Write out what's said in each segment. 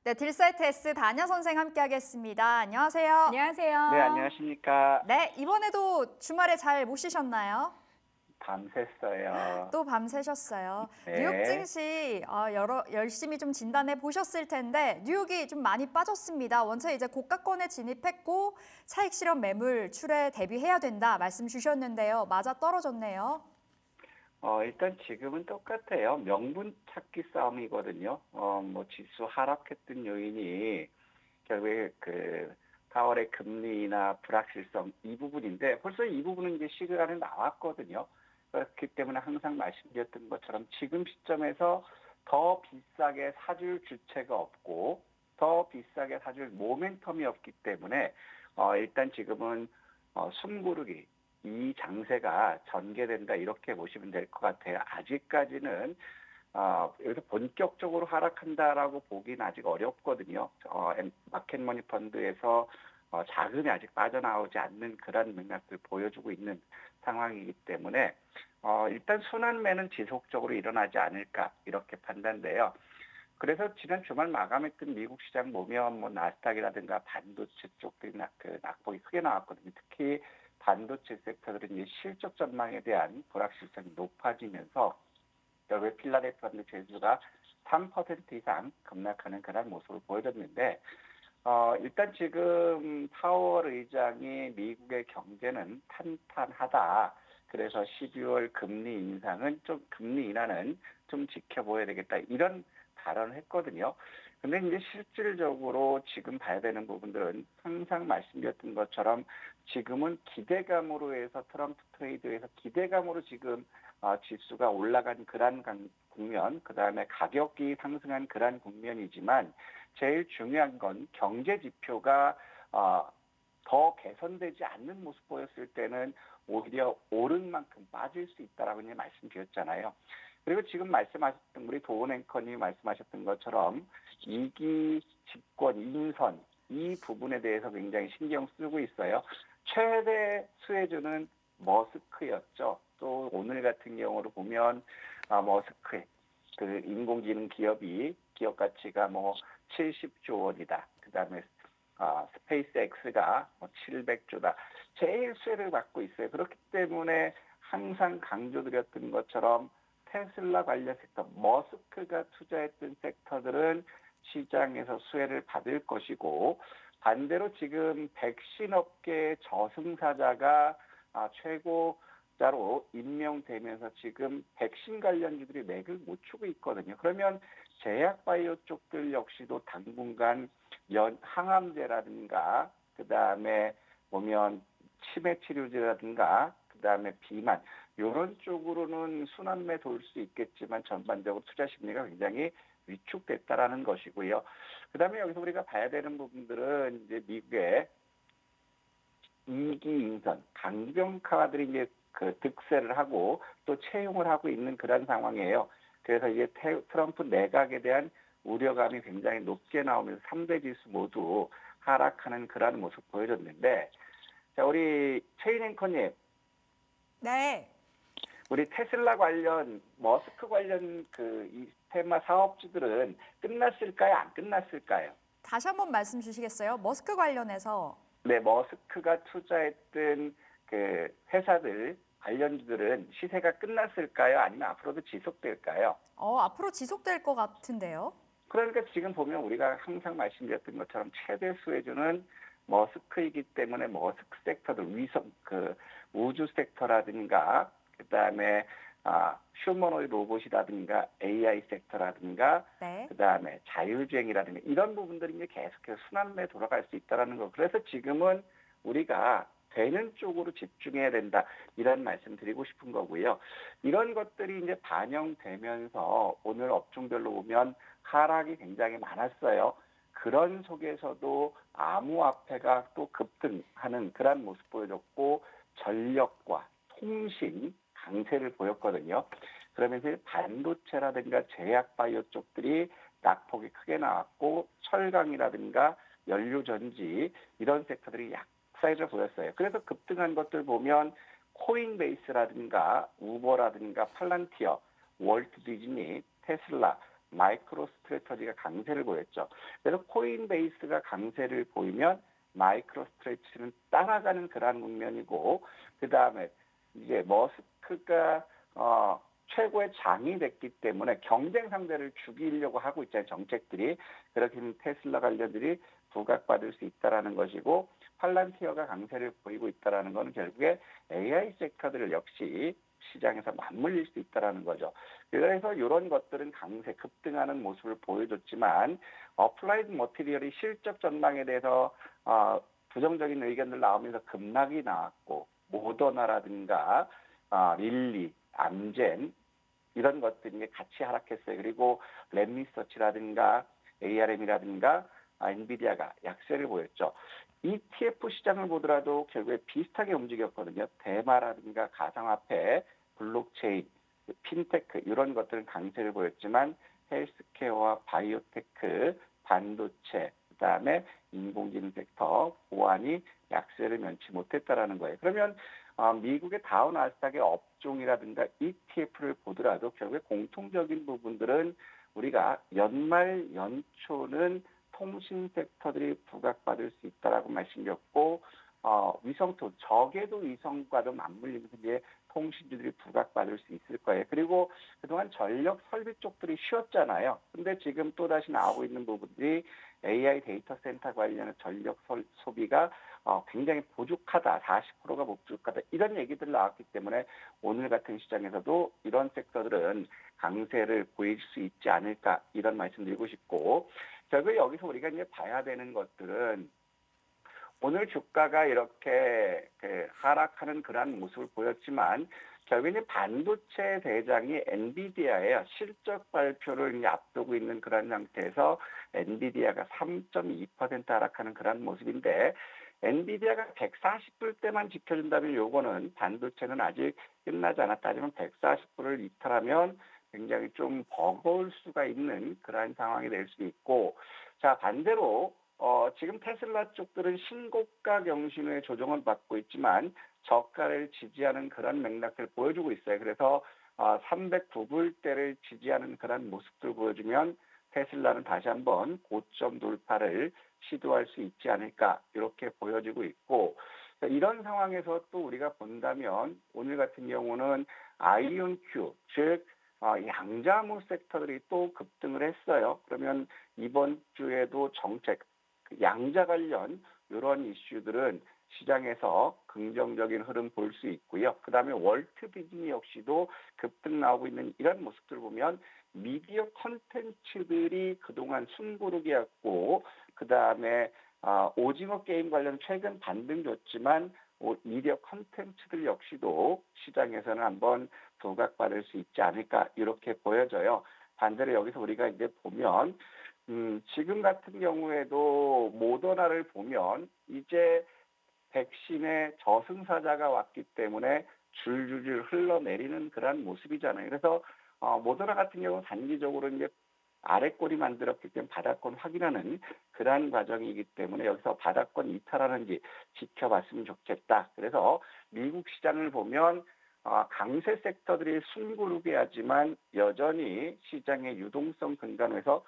네, 딜사이트 S 다냐 선생 함께하겠습니다. 안녕하세요. 네, 안녕하세요. 안녕하십니까. 네, 이번에도 주말에 잘 못 쉬셨나요? 밤샜어요. 또 밤새셨어요. 뉴욕 네. 증시 열심히 좀 진단해 보셨을 텐데 뉴욕이 좀 많이 빠졌습니다. 원체 이제 고가권에 진입했고 차익 실현 매물 출에 대비해야 된다 말씀 주셨는데요. 맞아 떨어졌네요. 일단 지금은 똑같아요. 명분 찾기 싸움이거든요. 뭐 지수 하락했던 요인이 결국에 그 파월의 금리나 불확실성 이 부분인데 벌써 이 부분은 이제 시그널에 나왔거든요. 그렇기 때문에 항상 말씀드렸던 것처럼 지금 시점에서 더 비싸게 사줄 주체가 없고 더 비싸게 사줄 모멘텀이 없기 때문에 일단 지금은 숨고르기 이 장세가 전개된다 이렇게 보시면 될 것 같아요. 아직까지는 여기서 본격적으로 하락한다라고 보기는 아직 어렵거든요. 마켓머니 펀드에서 자금이 아직 빠져나오지 않는 그런 맥락을 보여주고 있는 상황이기 때문에 일단 순환매는 지속적으로 일어나지 않을까 이렇게 판단돼요. 그래서 지난 주말 마감했던 미국 시장 보면 뭐 나스닥이라든가 반도체 쪽들이 낙폭이 크게 나왔거든요. 특히 반도체 섹터들은 이제 실적 전망에 대한 불확실성이 높아지면서 결국에 필라델피아 펀드 지수가 3% 이상 급락하는 그런 모습을 보여줬는데 일단 지금 파월 의장이 미국의 경제는 탄탄하다. 그래서 12월 금리 인상은 좀 금리 인하는 좀 지켜봐야 되겠다. 이런 발언을 했거든요. 근데 이제 실질적으로 지금 봐야 되는 부분들은 항상 말씀드렸던 것처럼 지금은 기대감으로 해서 트럼프 트레이드에서 기대감으로 지금 지수가 올라간 그런 국면, 그다음에 가격이 상승한 그런 국면이지만 제일 중요한 건 경제 지표가 더 개선되지 않는 모습 보였을 때는 오히려 오른 만큼 빠질 수 있다라고 이제 말씀드렸잖아요. 그리고 지금 말씀하셨던 우리 도원 앵커님이 말씀하셨던 것처럼 이기 집권 인선 이 부분에 대해서 굉장히 신경 쓰고 있어요. 최대 수혜주는 머스크였죠. 또 오늘 같은 경우로 보면 머스크 그 인공지능 기업 가치가 뭐 70조 원이다. 그다음에 스페이스X가 뭐 700조다. 제일 수혜를 받고 있어요. 그렇기 때문에 항상 강조드렸던 것처럼 테슬라 관련 섹터, 머스크가 투자했던 섹터들은 시장에서 수혜를 받을 것이고 반대로 지금 백신 업계의 저승사자가 최고자로 임명되면서 지금 백신 관련주들이 맥을 못 추고 있거든요. 그러면 제약바이오 쪽들 역시도 당분간 항암제라든가 그다음에 보면 치매 치료제라든가 그다음에 비만 이런 쪽으로는 순환매 돌 수 있겠지만 전반적으로 투자 심리가 굉장히 위축됐다라는 것이고요. 그다음에 여기서 우리가 봐야 되는 부분들은 이제 미국의 이기 인선 강경파들이 이제 그 득세를 하고 또 채용을 하고 있는 그런 상황이에요. 그래서 이제 트럼프 내각에 대한 우려감이 굉장히 높게 나오면서 3대 지수 모두 하락하는 그런 모습 보여줬는데, 자, 우리 최인 앵커님, 네. 우리 테슬라 관련, 머스크 관련 이 테마 사업주들은 끝났을까요? 안 끝났을까요? 다시 한번 말씀 주시겠어요? 머스크 관련해서. 네, 머스크가 투자했던 그 회사들, 관련주들은 시세가 끝났을까요? 아니면 앞으로도 지속될까요? 앞으로 지속될 것 같은데요. 그러니까 지금 보면 우리가 항상 말씀드렸던 것처럼 최대 수혜주는 머스크이기 때문에 머스크 섹터들 위성 우주 섹터라든가 그다음에 휴머노이드 로봇이라든가 AI 섹터라든가 네. 그다음에 자율주행이라든가 이런 부분들이 이제 계속해서 순환매에 돌아갈 수 있다라는 거. 그래서 지금은 우리가 되는 쪽으로 집중해야 된다 이런 말씀 드리고 싶은 거고요. 이런 것들이 이제 반영되면서 오늘 업종별로 보면 하락이 굉장히 많았어요. 그런 속에서도 암호화폐가 또 급등하는 그런 모습 보여줬고 전력과 통신 강세를 보였거든요. 그러면서 반도체라든가 제약바이오 쪽들이 낙폭이 크게 나왔고 철강이라든가 연료전지 이런 섹터들이 약세를 보였어요. 그래서 급등한 것들 보면 코인베이스라든가 우버라든가 팔란티어, 월트 디즈니, 테슬라 마이크로 스트래터지가 강세를 보였죠. 그래서 코인베이스가 강세를 보이면 마이크로 스트래치는 따라가는 그런 국면이고, 그 다음에 이제 머스크가 최고의 장이 됐기 때문에 경쟁 상대를 죽이려고 하고 있잖아요, 정책들이. 그렇게 하면 테슬라 관련들이 부각받을 수 있다라는 것이고, 팔란티어가 강세를 보이고 있다라는 것은 결국에 AI 섹터들 역시 시장에서 맞물릴 수 있다라는 거죠. 그래서 이런 것들은 강세, 급등하는 모습을 보여줬지만, 어플라이드 머티리얼이 실적 전망에 대해서 부정적인 의견들 나오면서 급락이 나왔고, 모더나라든가 릴리, 암젠 이런 것들이 같이 하락했어요. 그리고 랩리서치라든가 ARM이라든가 엔비디아가 약세를 보였죠. ETF 시장을 보더라도 결국에 비슷하게 움직였거든요. 대마라든가 가상화폐, 블록체인, 핀테크 이런 것들은 강세를 보였지만 헬스케어와 바이오테크, 반도체, 그다음에 인공지능 섹터, 보안이 약세를 면치 못했다라는 거예요. 그러면 미국의 다우나스닥의 업종이라든가 ETF를 보더라도 결국에 공통적인 부분들은 우리가 연말 연초는 통신 섹터들이 부각받을 수 있다라고 말씀드렸고, 위성투 적에도 위성과도 맞물리면서 이제 통신주들이 부각받을 수 있을 거예요. 그리고 그동안 전력 설비 쪽들이 쉬었잖아요. 근데 지금 또 다시 나오고 있는 부분들이 AI 데이터 센터 관련한 전력 소비가 굉장히 부족하다, 40%가 부족하다 이런 얘기들 나왔기 때문에 오늘 같은 시장에서도 이런 섹터들은 강세를 보일 수 있지 않을까 이런 말씀드리고 싶고, 결국에 여기서 우리가 이제 봐야 되는 것들은 오늘 주가가 이렇게 하락하는 그러한 모습을 보였지만 결국에는 반도체 대장이 엔비디아예요. 실적 발표를 이제 앞두고 있는 그런 상태에서 엔비디아가 3.2% 하락하는 그런 모습인데, 엔비디아가 140불대만 지켜준다면 요거는 반도체는 아직 끝나지 않았다. 하지만 140불을 이탈하면 굉장히 좀 버거울 수가 있는 그러한 상황이 될 수 있고, 자 반대로 지금 테슬라 쪽들은 신고가 경신의 조정을 받고 있지만 저가를 지지하는 그런 맥락을 보여주고 있어요. 그래서 309불대를 지지하는 그런 모습들 보여주면 테슬라는 다시 한번 고점 돌파를 시도할 수 있지 않을까 이렇게 보여지고 있고, 이런 상황에서 또 우리가 본다면 오늘 같은 경우는 아이온큐 즉 양자무 섹터들이 또 급등을 했어요. 그러면 이번 주에도 정책 양자 관련 이런 이슈들은 시장에서 긍정적인 흐름 볼 수 있고요. 그다음에 월트 디즈니 역시도 급등 나오고 있는 이런 모습들 보면 미디어 콘텐츠들이 그동안 숨고르기였고, 그다음에 오징어 게임 관련 최근 반등 줬지만 미디어 콘텐츠들 역시도 시장에서는 한번 부각받을 수 있지 않을까 이렇게 보여져요. 반대로 여기서 우리가 이제 보면 지금 같은 경우에도 모더나를 보면 이제 백신의 저승사자가 왔기 때문에 줄줄줄 흘러내리는 그런 모습이잖아요. 그래서 모더나 같은 경우는 단기적으로 이제 아래꼬리 만들었기 때문에 바닥권 확인하는 그러한 과정이기 때문에 여기서 바닥권 이탈하는지 지켜봤으면 좋겠다. 그래서 미국 시장을 보면 강세 섹터들이 숨고르게 하지만 여전히 시장의 유동성 근간에서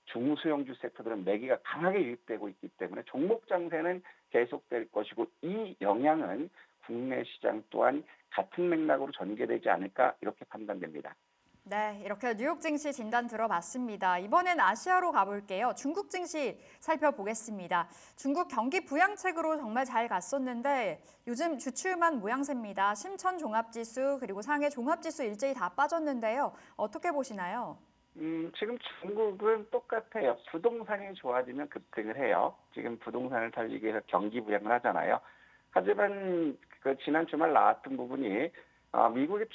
중소형주 섹터들은 매기가 강하게 유입되고 있기 때문에 종목 장세는 계속될 것이고, 이 영향은 국내 시장 또한 같은 맥락으로 전개되지 않을까 이렇게 판단됩니다. 네, 이렇게 뉴욕 증시 진단 들어봤습니다. 이번엔 아시아로 가볼게요. 중국 증시 살펴보겠습니다. 중국 경기 부양책으로 정말 잘 갔었는데 요즘 주춤한 모양새입니다. 심천 종합지수 그리고 상해 종합지수 일제히 다 빠졌는데요. 어떻게 보시나요? 지금 중국은 똑같아요. 부동산이 좋아지면 급등을 해요. 지금 부동산을 살리기 위해서 경기 부양을 하잖아요. 하지만 그 지난 주말 나왔던 부분이 미국의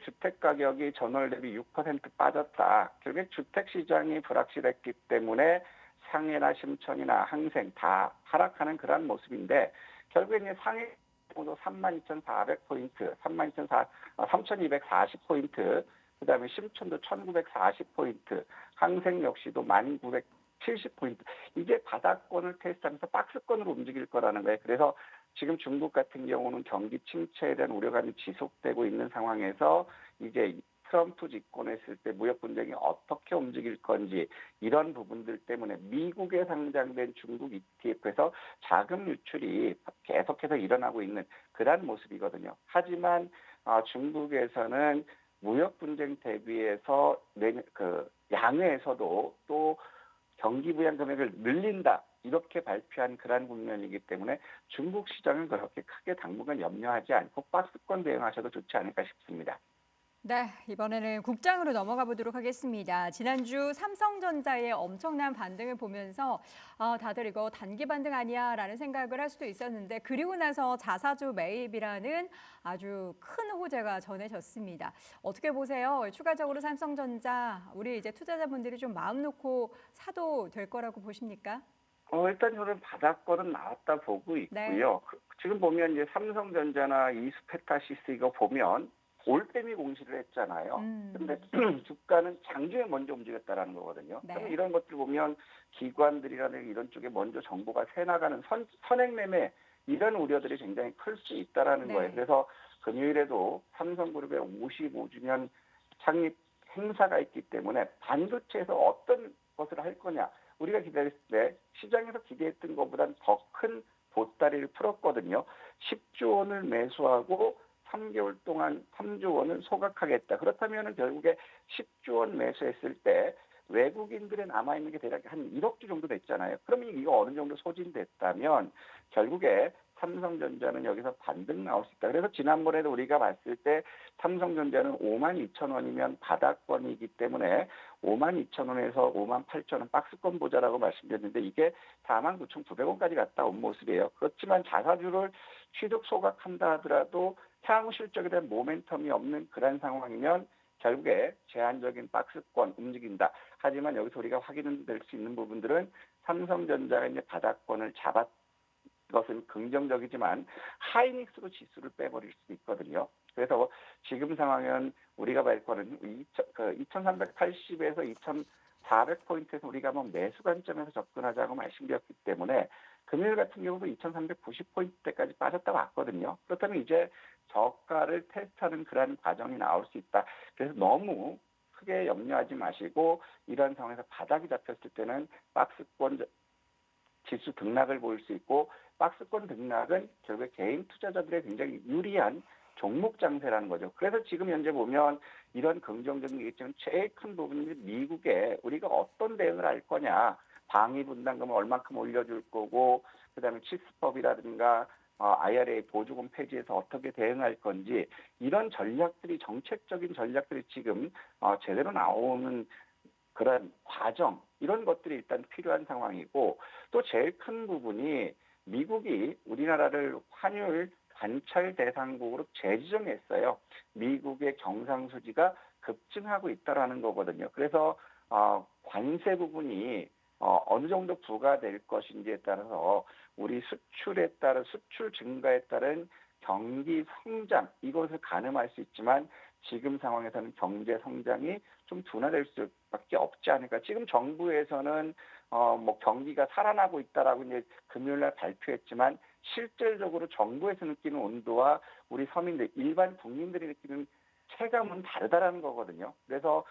주택 가격이 전월 대비 6% 빠졌다. 결국에 주택 시장이 불확실했기 때문에 상해나 심천이나 항생 다 하락하는 그런 모습인데, 결국에 이제 상해 정도 32,400포인트, 3,240포인트, 그다음에 심천도 1,940포인트, 항생 역시도 1,970포인트. 이게 바닥권을 테스트하면서 박스권으로 움직일 거라는 거예요. 그래서 지금 중국 같은 경우는 경기 침체에 대한 우려감이 지속되고 있는 상황에서 이제 트럼프 집권했을 때 무역 분쟁이 어떻게 움직일 건지 이런 부분들 때문에 미국에 상장된 중국 ETF에서 자금 유출이 계속해서 일어나고 있는 그런 모습이거든요. 하지만 중국에서는 무역 분쟁 대비해서 양회에서도 또 경기 부양 금액을 늘린다 이렇게 발표한 그러한 국면이기 때문에 중국 시장은 그렇게 크게 당분간 염려하지 않고 박스권 대응하셔도 좋지 않을까 싶습니다. 네, 이번에는 국장으로 넘어가 보도록 하겠습니다. 지난주 삼성전자의 엄청난 반등을 보면서 다들 이거 단기 반등 아니야라는 생각을 할 수도 있었는데 그리고 나서 자사주 매입이라는 아주 큰 호재가 전해졌습니다. 어떻게 보세요? 추가적으로 삼성전자 우리 이제 투자자분들이 좀 마음 놓고 사도 될 거라고 보십니까? 일단 저는 바닥권은 나왔다 보고 네. 있고요. 지금 보면 이제 삼성전자나 이스페타시스 이거 보면 올빼미 공시를 했잖아요. 근데 주가는 장중에 먼저 움직였다라는 거거든요. 네. 그러면 이런 것들 보면 기관들이라는 이런 쪽에 먼저 정보가 새나가는 선행 매매 이런 우려들이 굉장히 클 수 있다라는 네. 거예요. 그래서 금요일에도 삼성그룹의 55주년 창립 행사가 있기 때문에 반도체에서 어떤 것을 할 거냐 우리가 기다렸을 때 시장에서 기대했던 것보다는 더 큰 보따리를 풀었거든요. 10조 원을 매수하고 3개월 동안 3조 원을 소각하겠다. 그렇다면 결국에 10조 원 매수했을 때 외국인들에 남아있는 게 대략 한 1억 주 정도 됐잖아요. 그러면 이거 어느 정도 소진됐다면 결국에 삼성전자는 여기서 반등 나올 수 있다. 그래서 지난번에도 우리가 봤을 때 삼성전자는 52,000원이면 바닥권이기 때문에 52,000원에서 58,000원 박스권 보자라고 말씀드렸는데 이게 49,900원까지 갔다 온 모습이에요. 그렇지만 자사주를 취득 소각한다 하더라도 향후 실적에 대한 모멘텀이 없는 그런 상황이면 결국에 제한적인 박스권 움직인다. 하지만 여기서 우리가 확인될 수 있는 부분들은 삼성전자가 이제 바닥권을 잡았 것은 긍정적이지만 하이닉스로 지수를 빼버릴 수도 있거든요. 그래서 지금 상황은 우리가 볼 거는 2380에서 2400포인트에서 우리가 뭐 매수 관점에서 접근하자고 말씀드렸기 때문에 금요일 같은 경우도 2390포인트대까지 빠졌다 왔거든요. 그렇다면 이제 저가를 테스트하는 그런 과정이 나올 수 있다. 그래서 너무 크게 염려하지 마시고 이런 상황에서 바닥이 잡혔을 때는 박스권 지수 등락을 보일 수 있고 박스권 등락은 결국에 개인 투자자들의 굉장히 유리한 종목 장세라는 거죠. 그래서 지금 현재 보면 이런 긍정적인 게 있지만 제일 큰 부분이 미국에 우리가 어떤 대응을 할 거냐. 방위 분담금을 얼만큼 올려줄 거고 그다음에 치스법이라든가 IRA 보조금 폐지해서 어떻게 대응할 건지 이런 전략들이 정책적인 전략들이 지금 제대로 나오는 그런 과정 이런 것들이 일단 필요한 상황이고 또 제일 큰 부분이 미국이 우리나라를 환율 관찰 대상국으로 재지정했어요. 미국의 경상수지가 급증하고 있다라는 거거든요. 그래서 관세 부분이 어느 정도 부과될 것인지에 따라서 우리 수출에 따른 수출 증가에 따른 경기 성장 이것을 가늠할 수 있지만 지금 상황에서는 경제 성장이 좀 둔화될 수밖에 없지 않을까. 지금 정부에서는 뭐 경기가 살아나고 있다라고 이제 금요일날 발표했지만 실질적으로 정부에서 느끼는 온도와 우리 서민들 일반 국민들이 느끼는 체감은 다르다라는 거거든요. 그래서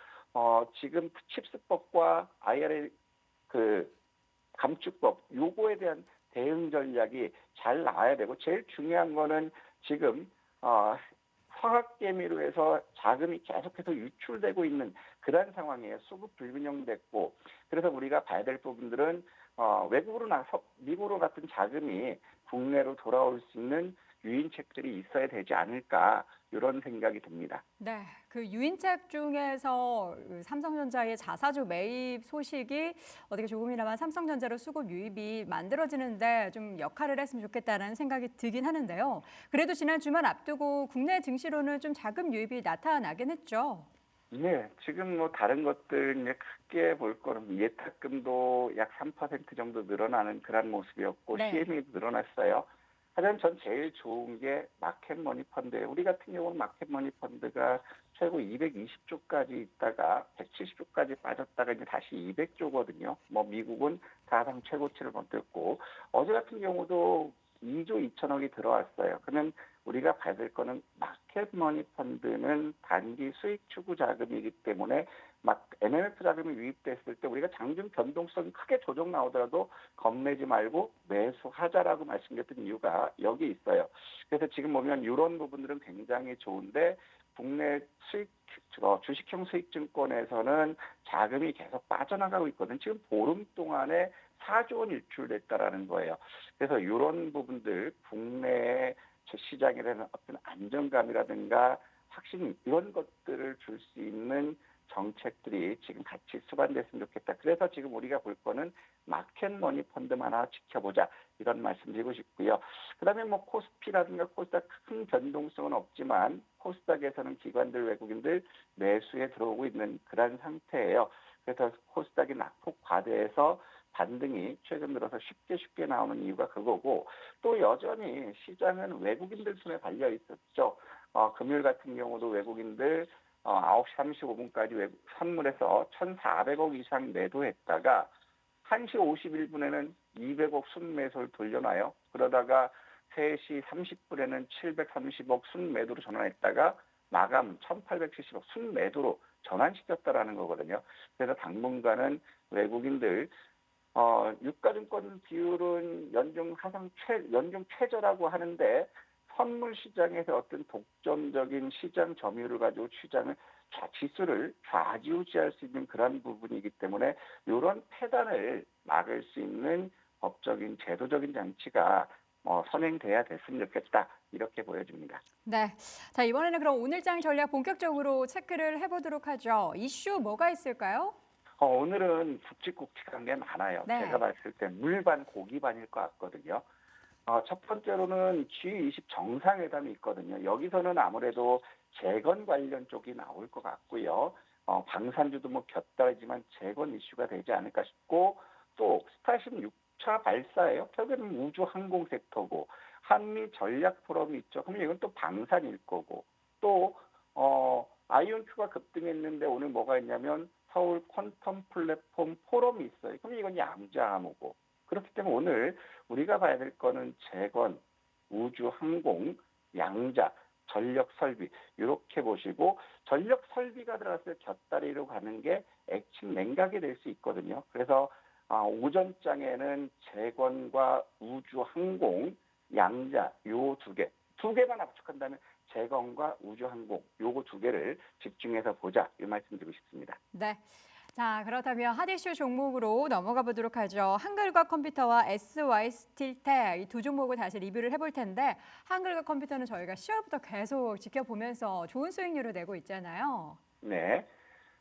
지금 칩스법과 IRA 감축법 요거에 대한 대응 전략이 잘 나와야 되고 제일 중요한 거는 지금 화학개미로 해서 자금이 계속해서 유출되고 있는 그런 상황이에요. 수급 불균형됐고 그래서 우리가 봐야 될 부분들은 외국으로 나서 미국으로 같은 자금이 국내로 돌아올 수 있는 유인책들이 있어야 되지 않을까 이런 생각이 듭니다. 네, 그 유인책 중에서 삼성전자의 자사주 매입 소식이 어떻게 조금이나마 삼성전자로 수급 유입이 만들어지는데 좀 역할을 했으면 좋겠다는 생각이 들긴 하는데요. 그래도 지난 주말 앞두고 국내 증시로는 좀 자금 유입이 나타나긴 했죠. 네, 지금 뭐 다른 것들 이제 크게 볼 거는 예탁금도 약 3% 정도 늘어나는 그런 모습이었고 네. CME도 늘어났어요. 하지만 전 제일 좋은 게 마켓머니 펀드예요. 우리 같은 경우는 마켓머니 펀드가 최고 220조까지 있다가 170조까지 빠졌다가 이제 다시 200조거든요. 뭐 미국은 사상 최고치를 거뒀고 어제 같은 경우도 2조 2천억이 들어왔어요. 그러면 우리가 받을 거는 마켓머니 펀드는 단기 수익 추구 자금이기 때문에 막 MMF 자금이 유입됐을 때 우리가 장중 변동성이 크게 조정 나오더라도 겁내지 말고 매수하자라고 말씀드렸던 이유가 여기 있어요. 그래서 지금 보면 이런 부분들은 굉장히 좋은데 국내 주식형 수익증권에서는 자금이 계속 빠져나가고 있거든요. 지금 보름 동안에 4조 원 일출됐다라는 거예요. 그래서 이런 부분들 국내 시장에 대한 어떤 안정감이라든가 확신 이런 것들을 줄 수 있는 정책들이 지금 같이 수반됐으면 좋겠다. 그래서 지금 우리가 볼 거는 마켓머니 펀드만 하나 지켜보자 이런 말씀드리고 싶고요. 그다음에 뭐 코스피라든가 코스닥 큰 변동성은 없지만 코스닥에서는 기관들 외국인들 매수에 들어오고 있는 그런 상태예요. 그래서 코스닥이 낙폭 과대해서 반등이 최근 들어서 쉽게 나오는 이유가 그거고 또 여전히 시장은 외국인들 손에 달려 있었죠. 금요일 같은 경우도 외국인들 9시 35분까지 선물에서 1,400억 이상 매도했다가 1시 51분에는 200억 순매수를 돌려놔요. 그러다가 3시 30분에는 730억 순매도로 전환했다가 마감 1,870억 순매도로 전환시켰다라는 거거든요. 그래서 당분간은 외국인들 유가증권 비율은 연중 최저라고 하는데 선물 시장에서 어떤 독점적인 시장 점유율을 가지고 지수를 좌지우지할 수 있는 그런 부분이기 때문에 이런 패단을 막을 수 있는 법적인 제도적인 장치가 선행돼야 됐으면 좋겠다 이렇게 보여집니다. 네. 자, 이번에는 그럼 오늘장 전략 본격적으로 체크를 해보도록 하죠. 이슈 뭐가 있을까요? 오늘은 굵직굵직한 게 많아요. 네. 제가 봤을 때 물반 고기반일 것 같거든요. 첫 번째로는 G20 정상회담이 있거든요. 여기서는 아무래도 재건 관련 쪽이 나올 것 같고요. 방산주도 뭐 곁다리지만 재건 이슈가 되지 않을까 싶고 또 스타쉽 6차 발사예요. 결국에는 우주 항공 섹터고 한미 전략 포럼이 있죠. 그럼 이건 또 방산일 거고 또 아이온큐가 급등했는데 오늘 뭐가 있냐면 서울 퀀텀 플랫폼 포럼이 있어요. 그럼 이건 양자암호고 그렇기 때문에 오늘 우리가 봐야 될 거는 재건, 우주 항공, 양자, 전력 설비 이렇게 보시고 전력 설비가 들어갔을 때 곁다리로 가는 게 액침 냉각이 될 수 있거든요. 그래서 오전장에는 재건과 우주 항공, 양자 요 두 개만 압축한다면 재건과 우주 항공 요거 두 개를 집중해서 보자 이 말씀드리고 싶습니다. 네. 자, 그렇다면 핫 이슈 종목으로 넘어가 보도록 하죠. 한글과 컴퓨터와 SY스틸텍 이 두 종목을 다시 리뷰를 해볼 텐데 한글과 컴퓨터는 저희가 10월부터 계속 지켜보면서 좋은 수익률을 내고 있잖아요. 네.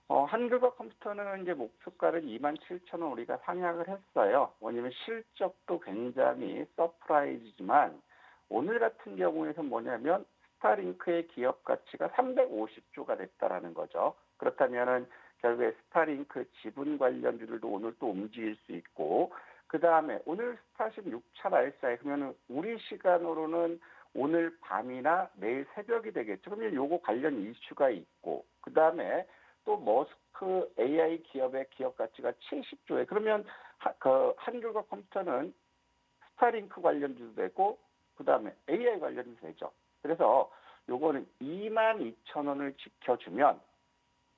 한글과 컴퓨터는 이제 목표가를 27,000원 우리가 상향을 했어요. 왜냐면 실적도 굉장히 서프라이즈지만 오늘 같은 경우에는 뭐냐면 스타링크의 기업 가치가 350조가 됐다라는 거죠. 그렇다면은 결국에 스타링크 지분 관련주들도 오늘 또 움직일 수 있고 그 다음에 오늘 스타쉽 6차 발사에 그러면 우리 시간으로는 오늘 밤이나 내일 새벽이 되겠죠. 그러면 요거 관련 이슈가 있고 그 다음에 또 머스크 AI 기업의 기업 가치가 70조에 그러면 한글과 컴퓨터는 스타링크 관련주도 되고 그 다음에 AI 관련주도 되죠. 그래서 요거는 22,000원을 지켜주면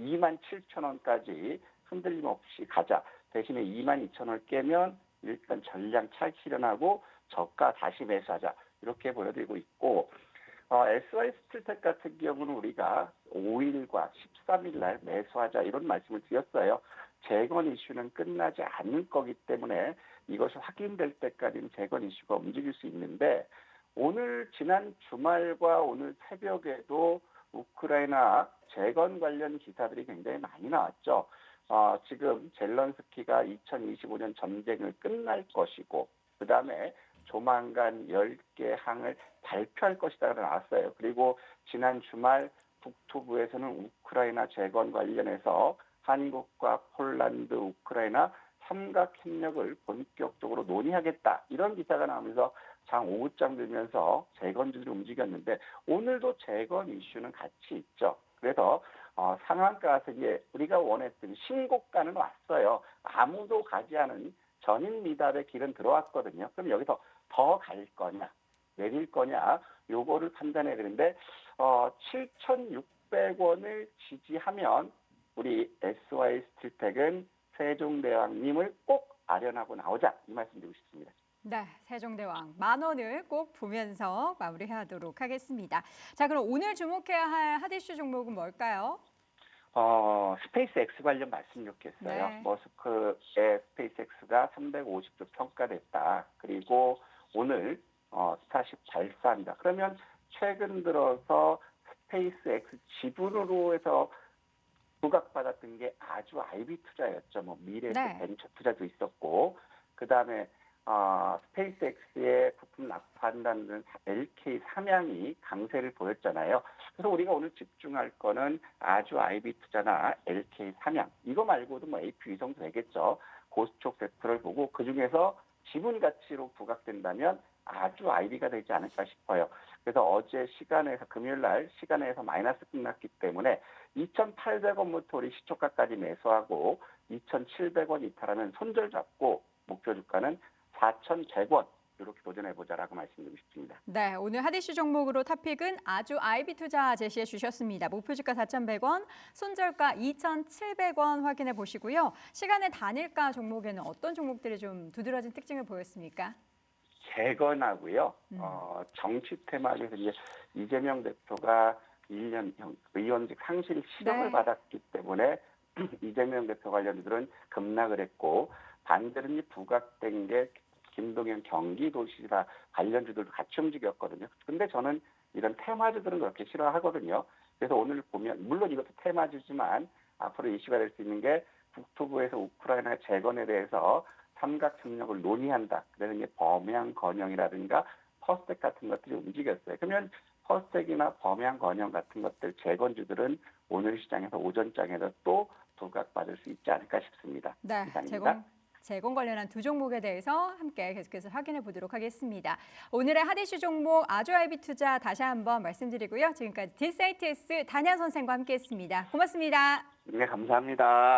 27,000원까지 흔들림 없이 가자. 대신에 22,000원을 깨면 일단 전량 차익 실현하고 저가 다시 매수하자. 이렇게 보여드리고 있고 SY스틸텍 같은 경우는 우리가 5일과 13일 날 매수하자 이런 말씀을 드렸어요. 재건 이슈는 끝나지 않을 거기 때문에 이것이 확인될 때까지는 재건 이슈가 움직일 수 있는데 오늘 지난 주말과 오늘 새벽에도 우크라이나 재건 관련 기사들이 굉장히 많이 나왔죠. 지금 젤런스키가 2025년 전쟁을 끝날 것이고 그 다음에 조만간 10개 항을 발표할 것이라고 나왔어요. 그리고 지난 주말 북토부에서는 우크라이나 재건 관련해서 한국과 폴란드, 우크라이나 삼각 협력을 본격적으로 논의하겠다. 이런 기사가 나오면서 장 5장 들면서 재건주들이 움직였는데 오늘도 재건 이슈는 같이 있죠. 그래서 상한가에서 이제 우리가 원했던 신고가는 왔어요. 아무도 가지 않은 전인 미답의 길은 들어왔거든요. 그럼 여기서 더 갈 거냐? 내릴 거냐 요거를 판단해야 되는데 7,600원을 지지하면 우리 SY 스틸텍은 세종대왕님을 꼭 아련하고 나오자 이 말씀드리고 싶습니다. 네, 세종대왕 10,000원을 꼭 보면서 마무리하도록 하겠습니다. 자, 그럼 오늘 주목해야 할 핫이슈 종목은 뭘까요? 스페이스 X 관련 말씀 좋겠어요. 네. 머스크의 스페이스 X가 350조 평가됐다. 그리고 오늘 스타쉽 발사합니다. 그러면 최근 들어서 스페이스 X 지분으로 해서 부각받았던 게 아주 IB 투자였죠. 뭐 미래에서 네. 벤처 투자도 있었고, 그 다음에 스페이스 X의 부품 납품한다는 LK 삼양이 강세를 보였잖아요. 그래서 우리가 오늘 집중할 거는 아주 IB 투자나 LK 삼양 이거 말고도 뭐 AP 위성도 되겠죠. 고수촉 섹터를 보고 그 중에서 지분 가치로 부각된다면 아주 IB가 되지 않을까 싶어요. 그래서 어제 시간에서 금요일 날 시간에서 마이너스 끝났기 때문에 2,800원부터 우리 시초가까지 매수하고 2,700원 이탈하면 손절 잡고 목표 주가는 4,100원 이렇게 도전해보자라고 말씀드리고 싶습니다. 네, 오늘 핫이슈 종목으로 탑픽은 아주 IB 투자 제시해 주셨습니다. 목표 주가 4,100원, 손절가 2,700원 확인해 보시고요. 시간의 단일가 종목에는 어떤 종목들이 좀 두드러진 특징을 보였습니까? 재건하고요. 정치 테마에서 이제 이재명 대표가 1년형 의원직 상실 실형을 네. 받았기 때문에 이재명 대표 관련주들은 급락을 했고 반대로 이제 부각된 게 김동연 경기도시라 관련주들도 같이 움직였거든요. 근데 저는 이런 테마주들은 그렇게 싫어하거든요. 그래서 오늘 보면 물론 이것도 테마주지만 앞으로 이슈가 될 수 있는 게 국토부에서 우크라이나 재건에 대해서 삼각 협력을 논의한다. 그래서 이제 범양 건영이라든가 퍼스텍 같은 것들이 움직였어요. 그러면 퍼스텍이나 범양 건영 같은 것들 재건주들은 오늘 시장에서 오전장에서 또 부각받을 수 있지 않을까 싶습니다. 네, 이상입니다. 재건 관련한 두 종목에 대해서 함께 계속해서 확인해 보도록 하겠습니다. 오늘의 핫이슈 종목 아주 IB 투자 다시 한번 말씀드리고요. 지금까지 딜사이트S 단야 선생과 함께했습니다. 고맙습니다. 네, 감사합니다.